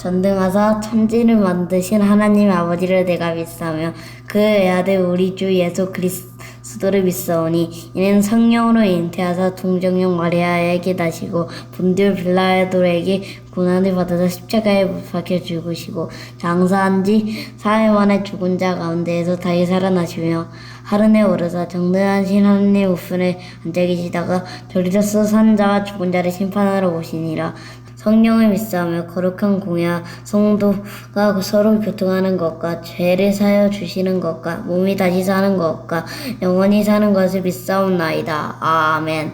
전등하사 천지를 만드신 하나님 아버지를 내가 믿사오며 그의 아들 우리 주 예수 그리스도를 믿사오니 이는 성령으로 잉태하사 동정녀 마리아에게 나시고 본디오 빌라도에게 고난을 받아서 십자가에 못 박혀 죽으시고 장사한 지 사흘 만에 죽은 자 가운데에서 다시 살아나시며 하늘에 오르사 정등하신 하나님 우편에 앉아 계시다가 저리로서 산 자와 죽은 자를 심판하러 오시니라. 성령을 믿사오며 거룩한 공야 성도가 서로 교통하는 것과 죄를 사여 주시는 것과 몸이 다시 사는 것과 영원히 사는 것을 믿사옵나이다. 아멘.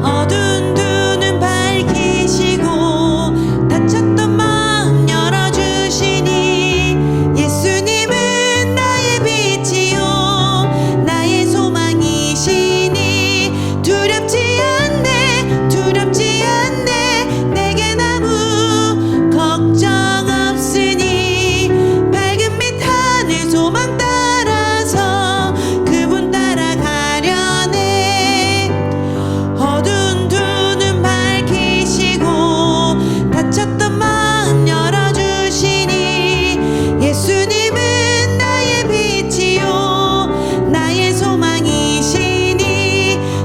어두운 두 눈 밝히시고 닫혔던 마음 열어주시니 예수님은 나의 빛이요 나의 소망이시니 두렵지 않네 내게 아무 걱정 없으니 밝은 빛 하늘 소망 따라서 그분 따라가려네. 어두운 두 눈 밝히시고 닫혔던 마음 열어주시니 예수님은 나의 빛이요 나의 소망이시니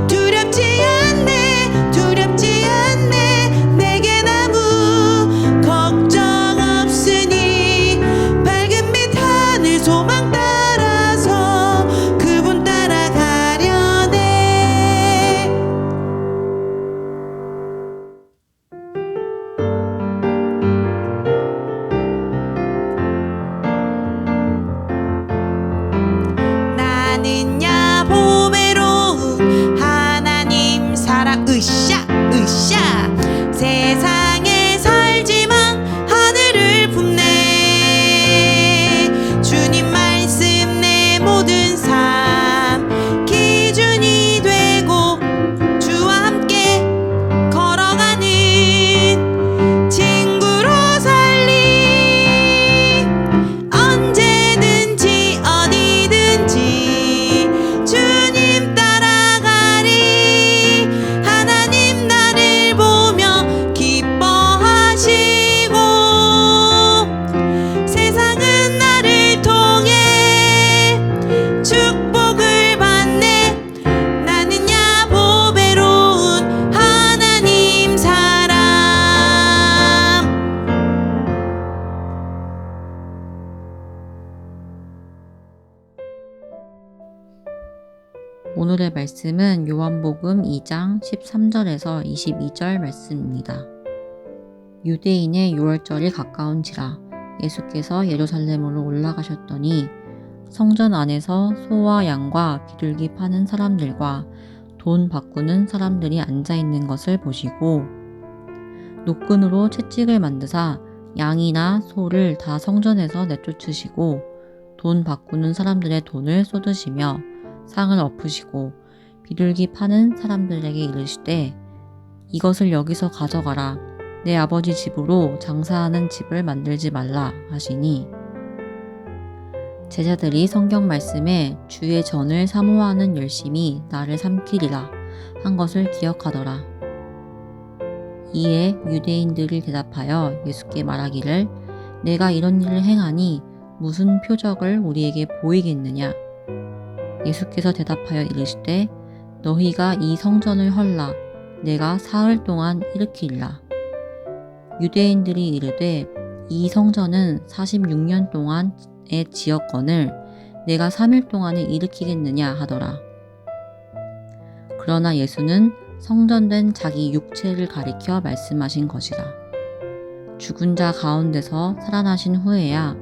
두렵지 않네 내겐 아무 걱정 없으니 밝은 빛 하늘 소망 따라서 그분 따라가려네. 나는야 보배로운 하나님 사랑 으쌰 세상에 살지만 하늘을 품네. 주님 말씀 내 모든 삶 기준이 되고 주와 함께 걸어가는 친구로 살리. 언제든지 어디든지 주님 따라가리. 하나님 나를 보며 기뻐하시고 세상은 나를 통해 축복을 받네. 나는야 보배로운 하나님 사람. 오늘의 말씀은 요한복음 2장 13절에서 22절 말씀입니다. 유대인의 유월절이 가까운지라 예수께서 예루살렘으로 올라가셨더니 성전 안에서 소와 양과 비둘기 파는 사람들과 돈 바꾸는 사람들이 앉아 있는 것을 보시고 노끈으로 채찍을 만드사 양이나 소를 다 성전에서 내쫓으시고 돈 바꾸는 사람들의 돈을 쏟으시며 상을 엎으시고 비둘기 파는 사람들에게 이르시되 이것을 여기서 가져가라. 내 아버지 집으로 장사하는 집을 만들지 말라 하시니 제자들이 성경 말씀에 주의 전을 사모하는 열심이 나를 삼키리라 한 것을 기억하더라. 이에 유대인들이 대답하여 예수께 말하기를 내가 이런 일을 행하니 무슨 표적을 우리에게 보이겠느냐. 예수께서 대답하여 이르시되 너희가 이 성전을 헐라 내가 사흘 동안 일으키리라. 유대인들이 이르되 이 성전은 46년 동안의 지었건을 내가 3일 동안에 일으키겠느냐 하더라. 그러나 예수는 성전된 자기 육체를 가리켜 말씀하신 것이라. 죽은 자 가운데서 살아나신 후에야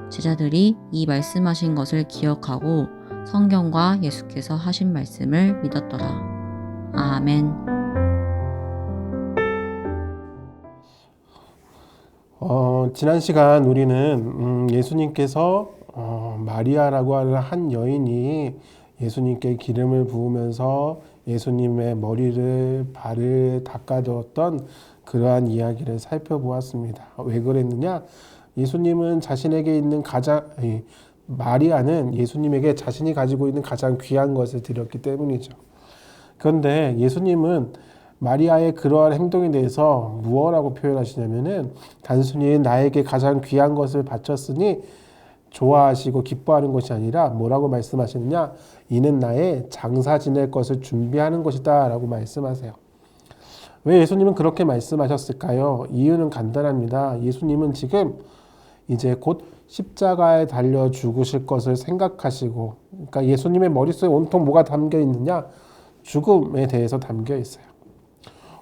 제자들이 이 말씀하신 것을 기억하고 성경과 예수께서 하신 말씀을 믿었더라. 아멘. 지난 시간 우리는 예수님께서 마리아라고 하는 한 여인이 예수님께 기름을 부으면서 예수님의 머리를 발을 닦아주었던 그러한 이야기를 살펴보았습니다. 왜 그랬느냐? 예수님은 자신에게 있는 마리아는 예수님에게 자신이 가지고 있는 가장 귀한 것을 드렸기 때문이죠. 그런데 예수님은 마리아의 그러한 행동에 대해서 무엇라고 표현하시냐면은 단순히 나에게 가장 귀한 것을 바쳤으니 좋아하시고 기뻐하는 것이 아니라 뭐라고 말씀하시느냐? 이는 나의 장사 지낼 것을 준비하는 것이다 라고 말씀하세요. 왜 예수님은 그렇게 말씀하셨을까요? 이유는 간단합니다. 예수님은 지금 이제 곧 십자가에 달려 죽으실 것을 생각하시고, 그러니까 예수님의 머릿속에 온통 뭐가 담겨 있느냐? 죽음에 대해서 담겨 있어요.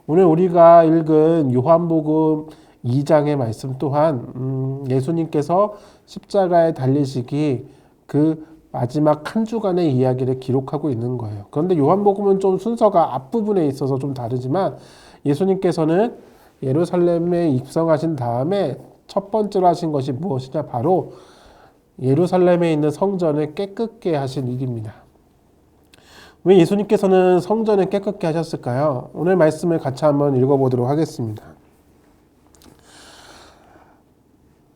오늘 우리가 읽은 요한복음 2장의 말씀 또한 예수님께서 십자가에 달리시기 그 마지막 한 주간의 이야기를 기록하고 있는 거예요. 그런데 요한복음은 좀 순서가 앞부분에 있어서 좀 다르지만 예수님께서는 예루살렘에 입성하신 다음에 첫 번째로 하신 것이 무엇이냐? 바로 예루살렘에 있는 성전을 깨끗게 하신 일입니다. 왜 예수님께서는 성전을 깨끗게 하셨을까요? 오늘 말씀을 같이 한번 읽어보도록 하겠습니다.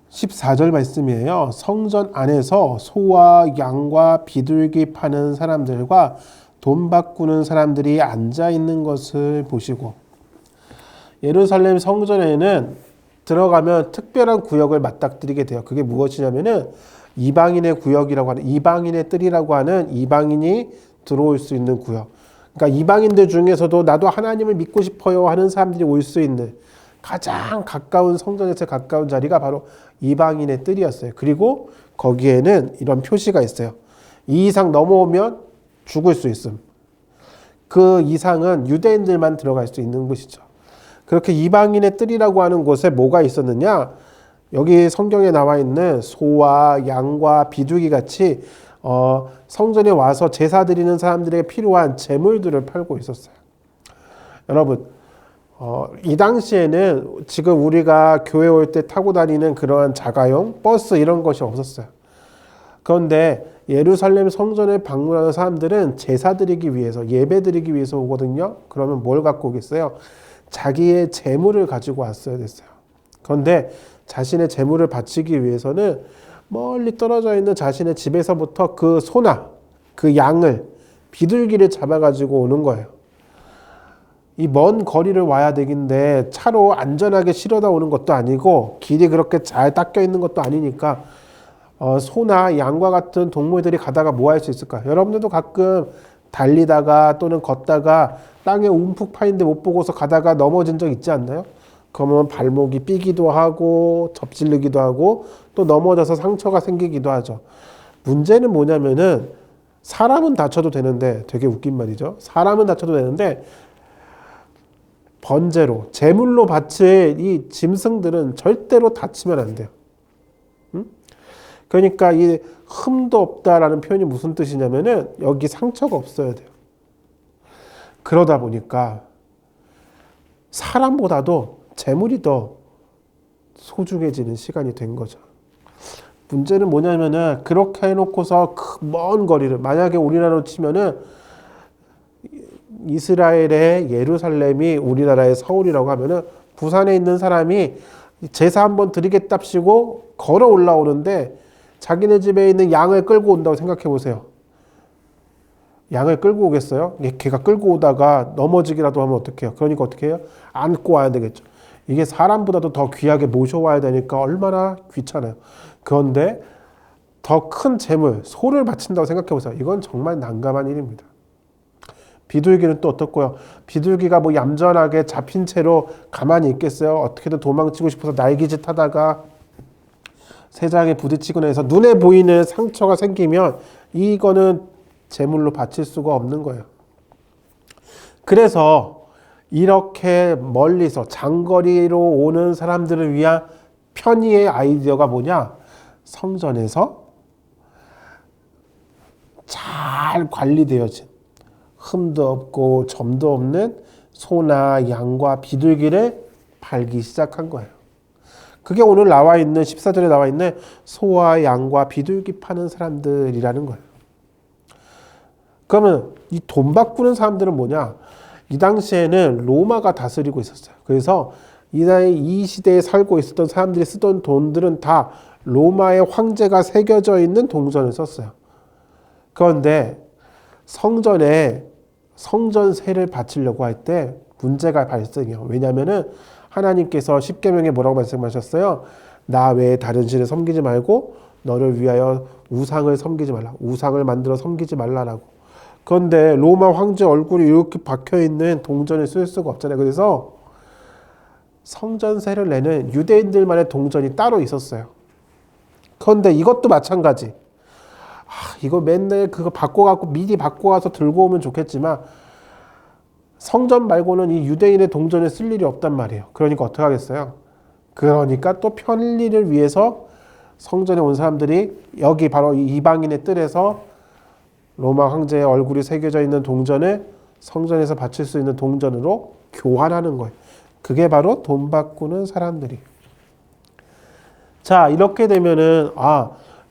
14절 말씀이에요. 성전 안에서 소와 양과 비둘기 파는 사람들과 돈 바꾸는 사람들이 앉아 있는 것을 보시고, 예루살렘 성전에는 들어가면 특별한 구역을 맞닥뜨리게 돼요. 그게 무엇이냐면은 이방인의 구역이라고 하는, 이방인의 뜰이라고 하는 이방인이 들어올 수 있는 구역. 그러니까 이방인들 중에서도 나도 하나님을 믿고 싶어요 하는 사람들이 올 수 있는 가장 가까운, 성전에서 가까운 자리가 바로 이방인의 뜰이었어요. 그리고 거기에는 이런 표시가 있어요. 이 이상 넘어오면 죽을 수 있음. 그 이상은 유대인들만 들어갈 수 있는 곳이죠. 그렇게 이방인의 뜰이라고 하는 곳에 뭐가 있었느냐? 여기 성경에 나와 있는 소와 양과 비둘기 같이 성전에 와서 제사 드리는 사람들에게 필요한 제물들을 팔고 있었어요. 여러분, 이 당시에는 지금 우리가 교회 올 때 타고 다니는 그러한 자가용 버스 이런 것이 없었어요. 그런데 예루살렘 성전을 방문하는 사람들은 제사 드리기 위해서, 예배 드리기 위해서 오거든요. 그러면 뭘 갖고 오겠어요? 자기의 재물을 가지고 왔어야 됐어요. 그런데 자신의 재물을 바치기 위해서는 멀리 떨어져 있는 자신의 집에서부터 그 소나 그 양을, 비둘기를 잡아가지고 오는 거예요. 이 먼 거리를 와야 되긴데 차로 안전하게 실어다 오는 것도 아니고 길이 그렇게 잘 닦여 있는 것도 아니니까 소나 양과 같은 동물들이 가다가 뭐 할 수 있을까? 여러분들도 가끔 달리다가 또는 걷다가 땅에 움푹 파인데 못 보고서 가다가 넘어진 적 있지 않나요? 그러면 발목이 삐기도 하고 접질르기도 하고 또 넘어져서 상처가 생기기도 하죠. 문제는 뭐냐면은 사람은 다쳐도 되는데, 되게 웃긴 말이죠. 사람은 다쳐도 되는데 번제로, 제물로 바칠 이 짐승들은 절대로 다치면 안 돼요. 그러니까 이 흠도 없다라는 표현이 무슨 뜻이냐면은 여기 상처가 없어야 돼요. 그러다 보니까 사람보다도 재물이 더 소중해지는 시간이 된 거죠. 문제는 뭐냐면은 그렇게 해놓고서 그 먼 거리를, 만약에 우리나라로 치면은 이스라엘의 예루살렘이 우리나라의 서울이라고 하면은 부산에 있는 사람이 제사 한번 드리겠답시고 걸어 올라오는데 자기네 집에 있는 양을 끌고 온다고 생각해 보세요. 양을 끌고 오겠어요? 걔가 끌고 오다가 넘어지기라도 하면 어떡해요? 그러니까 어떻게 해요? 안고 와야 되겠죠. 이게 사람보다도 더 귀하게 모셔와야 되니까 얼마나 귀찮아요. 그런데 더 큰 재물, 소를 바친다고 생각해 보세요. 이건 정말 난감한 일입니다. 비둘기는 또 어떻고요? 비둘기가 뭐 얌전하게 잡힌 채로 가만히 있겠어요? 어떻게든 도망치고 싶어서 날개짓 하다가 새장에 부딪히거나 해서 눈에 보이는 상처가 생기면 이거는 제물로 바칠 수가 없는 거예요. 그래서 이렇게 멀리서 장거리로 오는 사람들을 위한 편의의 아이디어가 뭐냐? 성전에서 잘 관리되어진, 흠도 없고 점도 없는 소나 양과 비둘기를 팔기 시작한 거예요. 그게 오늘 나와 있는 14절에 나와 있는 소와 양과 비둘기 파는 사람들이라는 거예요. 그러면 이 돈 바꾸는 사람들은 뭐냐? 이 당시에는 로마가 다스리고 있었어요. 그래서 이 시대에 살고 있었던 사람들이 쓰던 돈들은 다 로마의 황제가 새겨져 있는 동전을 썼어요. 그런데 성전에 성전세를 바치려고 할 때 문제가 발생해요. 왜냐하면은 하나님께서 십계명에 뭐라고 말씀하셨어요? 나 외에 다른 신을 섬기지 말고 너를 위하여 우상을 섬기지 말라. 우상을 만들어 섬기지 말라라고. 그런데 로마 황제 얼굴이 이렇게 박혀있는 동전을 쓸 수가 없잖아요. 그래서 성전세를 내는 유대인들만의 동전이 따로 있었어요. 그런데 이것도 마찬가지. 이거 맨날 그거 바꿔갖고 미리 바꿔와서 들고 오면 좋겠지만 성전 말고는 이 유대인의 동전을 쓸 일이 없단 말이에요. 그러니까 어떻게 하겠어요? 그러니까 또 편리를 위해서 성전에 온 사람들이 여기 바로 이 이방인의 뜰에서 로마 황제의 얼굴이 새겨져 있는 동전을 성전에서 바칠 수 있는 동전으로 교환하는 거예요. 그게 바로 돈 바꾸는 사람들이. 자, 이렇게 되면은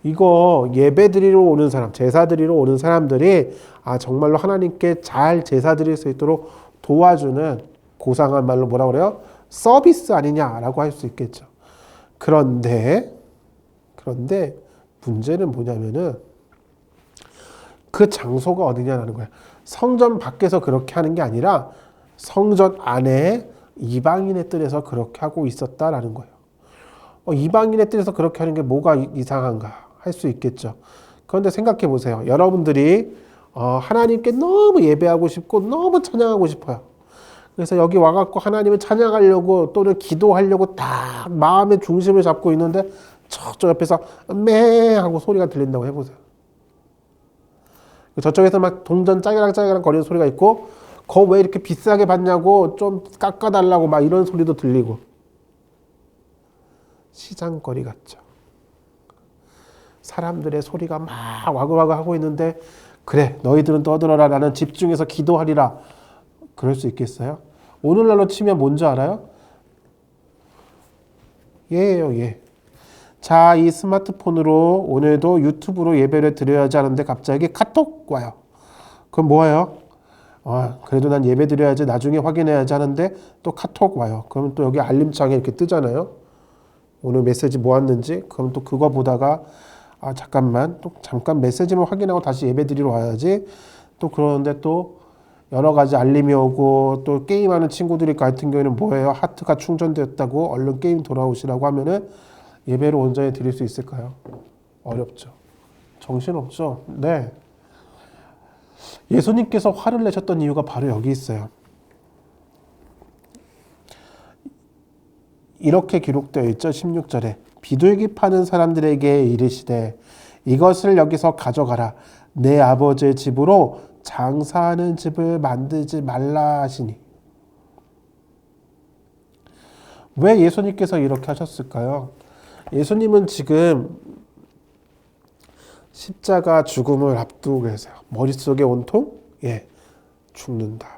이거 예배 드리러 오는 사람, 제사 드리러 오는 사람들이 정말로 하나님께 잘 제사 드릴 수 있도록 도와주는 고상한 말로 뭐라 그래요? 서비스 아니냐라고 할 수 있겠죠. 그런데 문제는 뭐냐면은 그 장소가 어디냐라는 거야. 성전 밖에서 그렇게 하는 게 아니라 성전 안에 이방인의 뜰에서 그렇게 하고 있었다라는 거예요. 이방인의 뜰에서 그렇게 하는 게 뭐가 이상한가 할 수 있겠죠. 그런데 생각해 보세요. 여러분들이 하나님께 너무 예배하고 싶고 너무 찬양하고 싶어요. 그래서 여기 와갖고 하나님을 찬양하려고 또는 기도하려고 딱 마음의 중심을 잡고 있는데 저쪽 옆에서 매 하고 소리가 들린다고 해보세요. 저쪽에서 막 동전 짜기랑 거리는 소리가 있고 그거 왜 이렇게 비싸게 받냐고 좀 깎아달라고 막 이런 소리도 들리고 시장거리 같죠. 사람들의 소리가 막 와글와글 하고 있는데 그래 너희들은 떠들어라 나는 집중해서 기도하리라 그럴 수 있겠어요? 오늘날로 치면 뭔지 알아요? 예예요 예. 자, 이 스마트폰으로 오늘도 유튜브로 예배를 드려야지 하는데 갑자기 카톡 와요. 그럼 뭐예요? 그래도 난 예배 드려야지 나중에 확인해야지 하는데 또 카톡 와요. 그러면 또 여기 알림창에 이렇게 뜨잖아요. 오늘 메시지 뭐 왔는지. 그럼 또 그거 보다가 잠깐 메시지만 확인하고 다시 예배 드리러 와야지. 또 그러는데 또 여러 가지 알림이 오고 또 게임하는 친구들이 같은 경우에는 뭐예요? 하트가 충전되었다고 얼른 게임 돌아오시라고 하면은 예배를 온전히 드릴 수 있을까요? 어렵죠. 정신없죠. 네. 예수님께서 화를 내셨던 이유가 바로 여기 있어요. 이렇게 기록되어 있죠. 16절에 비둘기 파는 사람들에게 이르시되 이것을 여기서 가져가라. 내 아버지의 집으로 장사하는 집을 만들지 말라 하시니. 왜 예수님께서 이렇게 하셨을까요? 예수님은 지금 십자가 죽음을 앞두고 계세요. 머릿속에 온통 죽는다.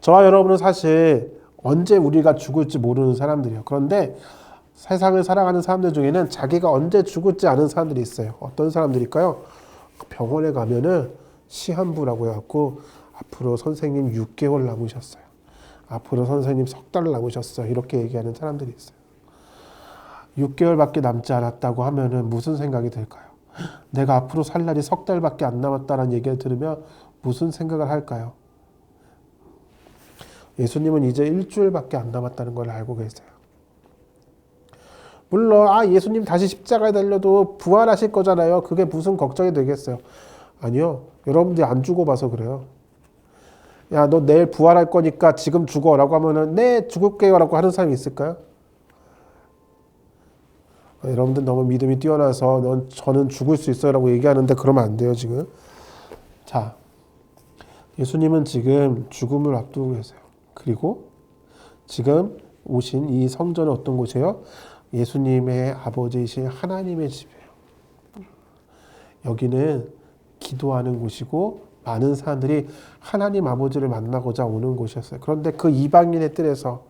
저와 여러분은 사실 언제 우리가 죽을지 모르는 사람들이에요. 그런데 세상을 살아가는 사람들 중에는 자기가 언제 죽을지 아는 사람들이 있어요. 어떤 사람들일까요? 병원에 가면은 시한부라고 해갖고 앞으로 선생님 6개월 남으셨어요. 앞으로 선생님 석 달 남으셨어요. 이렇게 얘기하는 사람들이 있어요. 6개월밖에 남지 않았다고 하면은 무슨 생각이 들까요? 내가 앞으로 살 날이 석 달밖에 안 남았다는 얘기를 들으면 무슨 생각을 할까요? 예수님은 이제 일주일밖에 안 남았다는 걸 알고 계세요. 물론 예수님 다시 십자가에 달려도 부활하실 거잖아요. 그게 무슨 걱정이 되겠어요? 아니요. 여러분들이 안 죽어봐서 그래요. 야, 너 내일 부활할 거니까 지금 죽어라고 하면은 네, 죽을게요 라고 하는 사람이 있을까요? 여러분들 너무 믿음이 뛰어나서 저는 죽을 수 있어요 라고 얘기하는데 그러면 안 돼요 지금. 자, 예수님은 지금 죽음을 앞두고 계세요. 그리고 지금 오신 이 성전은 어떤 곳이에요? 예수님의 아버지이신 하나님의 집이에요. 여기는 기도하는 곳이고 많은 사람들이 하나님 아버지를 만나고자 오는 곳이었어요. 그런데 그 이방인의 뜰에서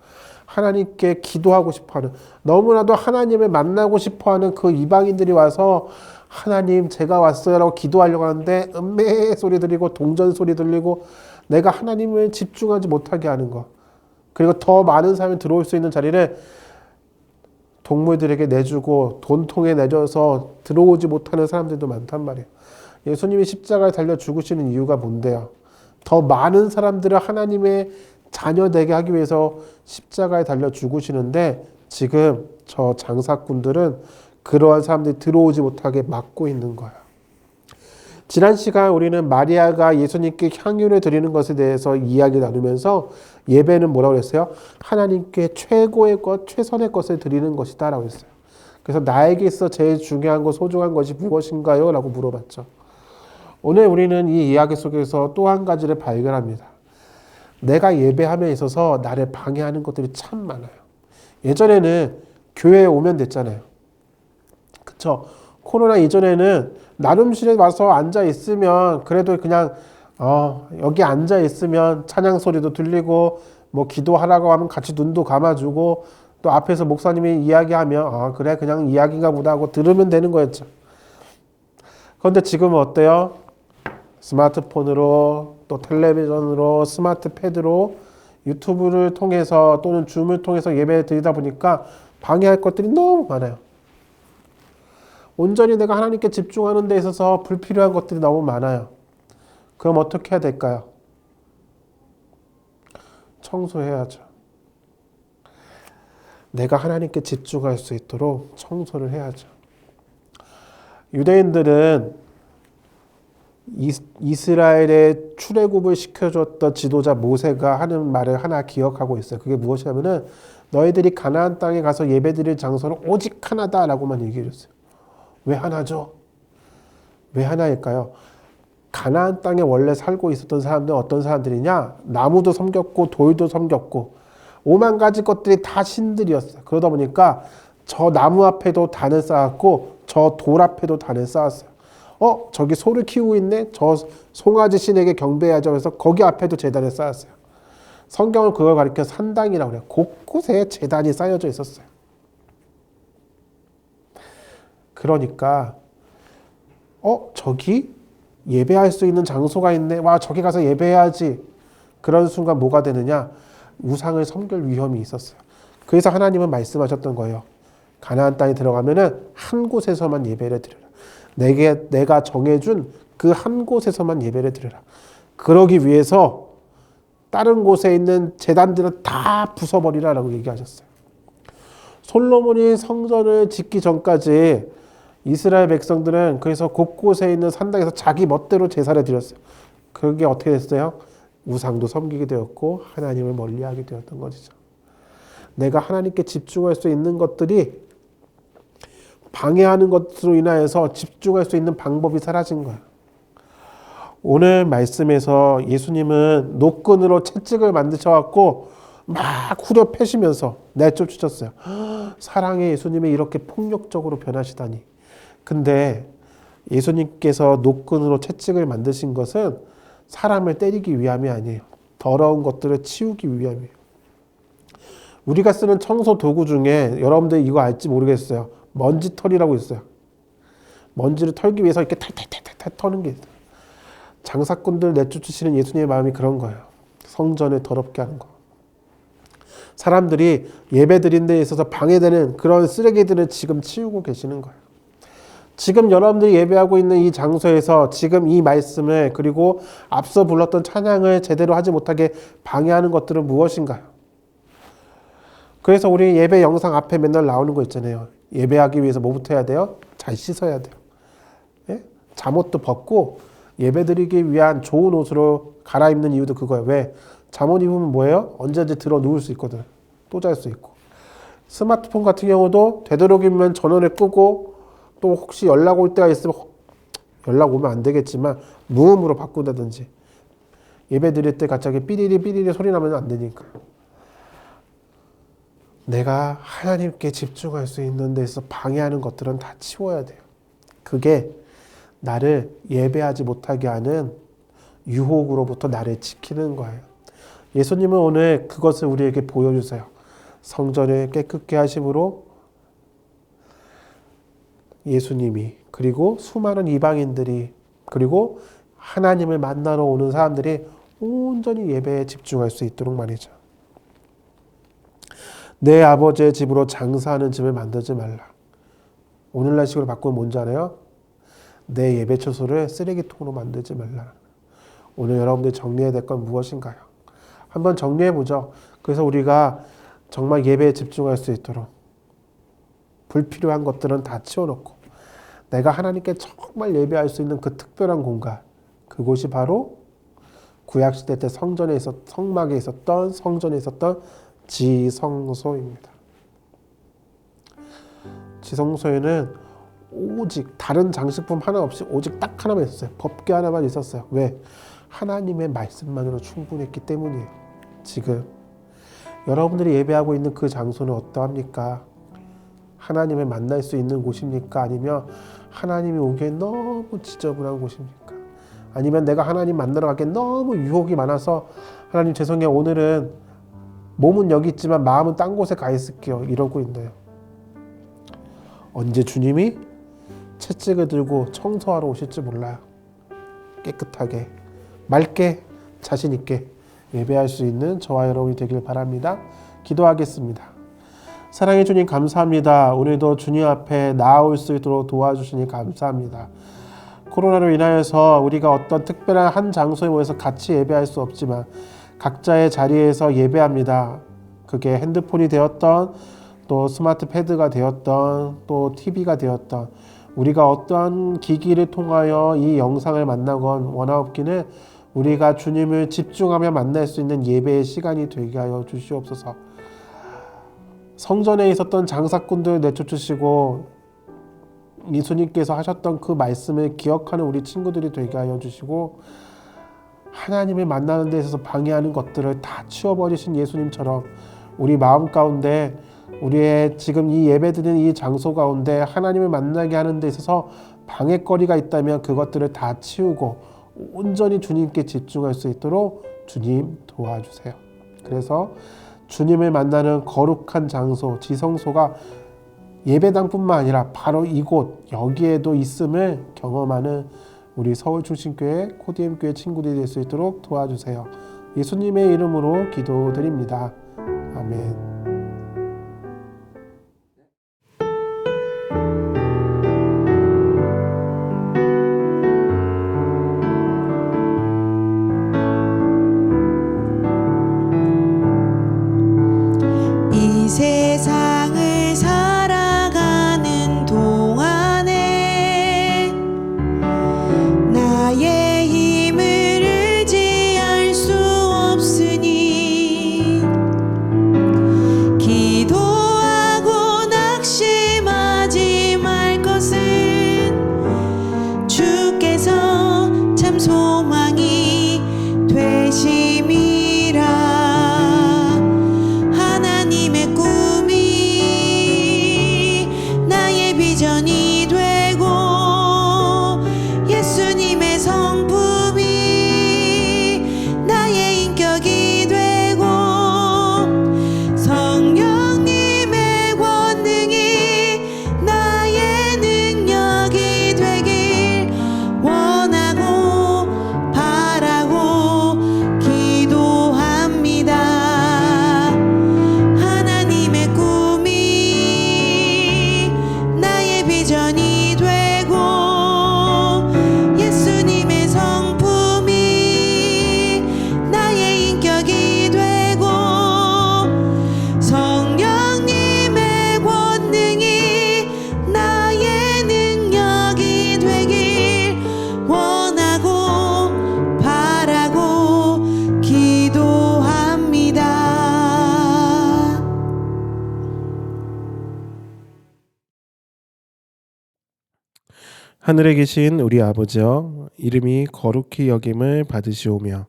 하나님께 기도하고 싶어하는, 너무나도 하나님을 만나고 싶어하는 그 이방인들이 와서 하나님 제가 왔어요 라고 기도하려고 하는데 음메 소리 들리고 동전 소리 들리고 내가 하나님을 집중하지 못하게 하는 것, 그리고 더 많은 사람이 들어올 수 있는 자리를 동물들에게 내주고 돈통에 내줘서 들어오지 못하는 사람들도 많단 말이에요. 예수님이 십자가에 달려 죽으시는 이유가 뭔데요? 더 많은 사람들을 하나님의 자녀 되게 하기 위해서 십자가에 달려 죽으시는데 지금 저 장사꾼들은 그러한 사람들이 들어오지 못하게 막고 있는 거예요. 지난 시간 우리는 마리아가 예수님께 향유를 드리는 것에 대해서 이야기 나누면서 예배는 뭐라고 했어요? 하나님께 최고의 것, 최선의 것을 드리는 것이다 라고 했어요. 그래서 나에게 있어 제일 중요한 것, 소중한 것이 무엇인가요? 라고 물어봤죠. 오늘 우리는 이 이야기 속에서 또 한 가지를 발견합니다. 내가 예배함에 있어서 나를 방해하는 것들이 참 많아요. 예전에는 교회에 오면 됐잖아요. 그쵸? 코로나 이전에는 나눔실에 와서 앉아 있으면 그래도 그냥 여기 앉아 있으면 찬양 소리도 들리고 뭐 기도하라고 하면 같이 눈도 감아주고 또 앞에서 목사님이 이야기하면 그래 그냥 이야기인가 보다 하고 들으면 되는 거였죠. 그런데 지금은 어때요? 스마트폰으로 또 텔레비전으로 스마트 패드로 유튜브를 통해서 또는 줌을 통해서 예배 드리다 보니까 방해할 것들이 너무 많아요. 온전히 내가 하나님께 집중하는 데 있어서 불필요한 것들이 너무 많아요. 그럼 어떻게 해야 될까요? 청소해야죠. 내가 하나님께 집중할 수 있도록 청소를 해야죠. 유대인들은 이스라엘의 출애굽을 시켜줬던 지도자 모세가 하는 말을 하나 기억하고 있어요. 그게 무엇이냐면은 너희들이 가나안 땅에 가서 예배드릴 장소는 오직 하나다라고만 얘기해 줬어요. 왜 하나죠? 왜 하나일까요? 가나안 땅에 원래 살고 있었던 사람들은 어떤 사람들이냐? 나무도 섬겼고 돌도 섬겼고 오만 가지 것들이 다 신들이었어요. 그러다 보니까 저 나무 앞에도 단을 쌓았고 저 돌 앞에도 단을 쌓았어요. 저기 소를 키우고 있네? 저 송아지 신에게 경배하자 해서 거기 앞에도 제단을 쌓았어요. 성경은 그걸 가리켜 산당이라고 그래요. 곳곳에 제단이 쌓여져 있었어요. 그러니까 저기 예배할 수 있는 장소가 있네. 와 저기 가서 예배해야지. 그런 순간 뭐가 되느냐? 우상을 섬길 위험이 있었어요. 그래서 하나님은 말씀하셨던 거예요. 가나안 땅에 들어가면은 한 곳에서만 예배를 드려라. 내가 정해준 그 한 곳에서만 예배를 드려라. 그러기 위해서 다른 곳에 있는 제단들은 다 부숴버리라라고 얘기하셨어요. 솔로몬이 성전을 짓기 전까지 이스라엘 백성들은 그래서 곳곳에 있는 산당에서 자기 멋대로 제사를 드렸어요. 그게 어떻게 됐어요? 우상도 섬기게 되었고 하나님을 멀리하게 되었던 것이죠. 내가 하나님께 집중할 수 있는 것들이 방해하는 것으로 인하여서 집중할 수 있는 방법이 사라진 거예요. 오늘 말씀에서 예수님은 노끈으로 채찍을 만드셔갖고 막 후려 패시면서 내쫓으셨어요. 사랑의 예수님이 이렇게 폭력적으로 변하시다니. 근데 예수님께서 노끈으로 채찍을 만드신 것은 사람을 때리기 위함이 아니에요. 더러운 것들을 치우기 위함이에요. 우리가 쓰는 청소 도구 중에 여러분들 이거 알지 모르겠어요. 먼지털이라고 있어요. 먼지를 털기 위해서 이렇게 탈탈탈탈 터는 게 있어요. 장사꾼들 내쫓으시는 예수님의 마음이 그런 거예요. 성전을 더럽게 하는 거. 사람들이 예배 드린 데 있어서 방해되는 그런 쓰레기들을 지금 치우고 계시는 거예요. 지금 여러분들이 예배하고 있는 이 장소에서 지금 이 말씀을 그리고 앞서 불렀던 찬양을 제대로 하지 못하게 방해하는 것들은 무엇인가요? 그래서 우리 예배 영상 앞에 맨날 나오는 거 있잖아요. 예배하기 위해서 뭐부터 해야 돼요? 잘 씻어야 돼요. 예? 잠옷도 벗고 예배 드리기 위한 좋은 옷으로 갈아입는 이유도 그거예요. 왜? 잠옷 입으면 뭐예요? 언제든지 들어 누울 수 있거든. 또 잘 수 있고. 스마트폰 같은 경우도 되도록이면 전원을 끄고 또 혹시 연락 올 때가 있으면 연락 오면 안 되겠지만 무음으로 바꾼다든지 예배 드릴 때 갑자기 삐리리 삐리리 소리 나면 안 되니까. 내가 하나님께 집중할 수 있는 데서 방해하는 것들은 다 치워야 돼요. 그게 나를 예배하지 못하게 하는 유혹으로부터 나를 지키는 거예요. 예수님은 오늘 그것을 우리에게 보여주세요. 성전을 깨끗게 하심으로 예수님이 그리고 수많은 이방인들이 그리고 하나님을 만나러 오는 사람들이 온전히 예배에 집중할 수 있도록 말이죠. 내 아버지의 집으로 장사하는 집을 만들지 말라. 오늘날식으로 바꾸면 뭔지 알아요? 내 예배 처소를 쓰레기통으로 만들지 말라. 오늘 여러분들이 정리해야 될 건 무엇인가요? 한번 정리해 보죠. 그래서 우리가 정말 예배에 집중할 수 있도록 불필요한 것들은 다 치워놓고 내가 하나님께 정말 예배할 수 있는 그 특별한 공간, 그곳이 바로 구약시대 때 성막에 있었던 성전에 있었던 지성소입니다. 지성소에는 오직 다른 장식품 하나 없이 오직 딱 하나만 있었어요. 법궤 하나만 있었어요. 왜? 하나님의 말씀만으로 충분했기 때문이에요. 지금 여러분들이 예배하고 있는 그 장소는 어떠합니까? 하나님을 만날 수 있는 곳입니까? 아니면 하나님이 오기에 너무 지저분한 곳입니까? 아니면 내가 하나님 만나러 가기에 너무 유혹이 많아서 하나님 죄송해요. 오늘은 몸은 여기 있지만 마음은 딴 곳에 가 있을게요. 이러고 있나요? 언제 주님이 채찍을 들고 청소하러 오실지 몰라요. 깨끗하게 맑게 자신 있게 예배할 수 있는 저와 여러분이 되길 바랍니다. 기도하겠습니다. 사랑의 주님 감사합니다. 오늘도 주님 앞에 나아올 수 있도록 도와주시니 감사합니다. 코로나로 인하여서 우리가 어떤 특별한 한 장소에 모여서 같이 예배할 수 없지만 각자의 자리에서 예배합니다. 그게 핸드폰이 되었던 또 스마트 패드가 되었던 또 TV가 되었던 우리가 어떠한 기기를 통하여 이 영상을 만나건 원하옵기는 우리가 주님을 집중하며 만날 수 있는 예배의 시간이 되게 하여 주시옵소서. 성전에 있었던 장사꾼들 내쫓으시고 예수님께서 하셨던 그 말씀을 기억하는 우리 친구들이 되게 하여 주시고 하나님을 만나는 데 있어서 방해하는 것들을 다 치워버리신 예수님처럼 우리 마음 가운데 우리의 지금 이 예배드리는 이 장소 가운데 하나님을 만나게 하는 데 있어서 방해거리가 있다면 그것들을 다 치우고 온전히 주님께 집중할 수 있도록 주님 도와주세요. 그래서 주님을 만나는 거룩한 장소, 지성소가 예배당뿐만 아니라 바로 이곳 여기에도 있음을 경험하는 우리 서울중심교회 코디엠교회 친구들이 될 수 있도록 도와주세요. 예수님의 이름으로 기도드립니다. 아멘. 이 세상을 살아가는 동안에 나의 힘을 의지할 수 없으니 기도하고 낙심하지 말 것은 주께서 참 소망이 되심이라. 비전이 되고 예수님의 성품이 나의 인격이 되고 성령님의 권능이 나의 능력이 되길 원하고 바라고 기도합니다. 하나님의 비전이 되고 예수님의 성품이 나의 인격이 되고 성령님의 권능이 나의 능력이 되길 원하고 바라고 기도합니다. 하늘에 계신 우리 아버지여, 이름이 거룩히 여김을 받으시오며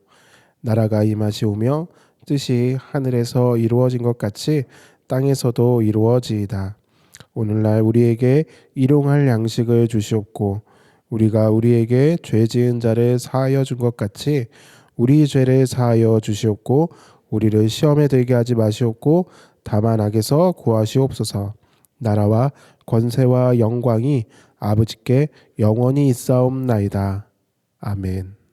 나라가 임하시오며 뜻이 하늘에서 이루어진 것 같이 땅에서도 이루어지이다. 오늘날 우리에게 일용할 양식을 주시옵고 우리가 우리에게 죄 지은 자를 사하여 준 것 같이 우리 죄를 사하여 주시옵고 우리를 시험에 들게 하지 마시옵고 다만 악에서 구하시옵소서. 나라와 권세와 영광이 아버지께 영원히 있사옵나이다. 아멘.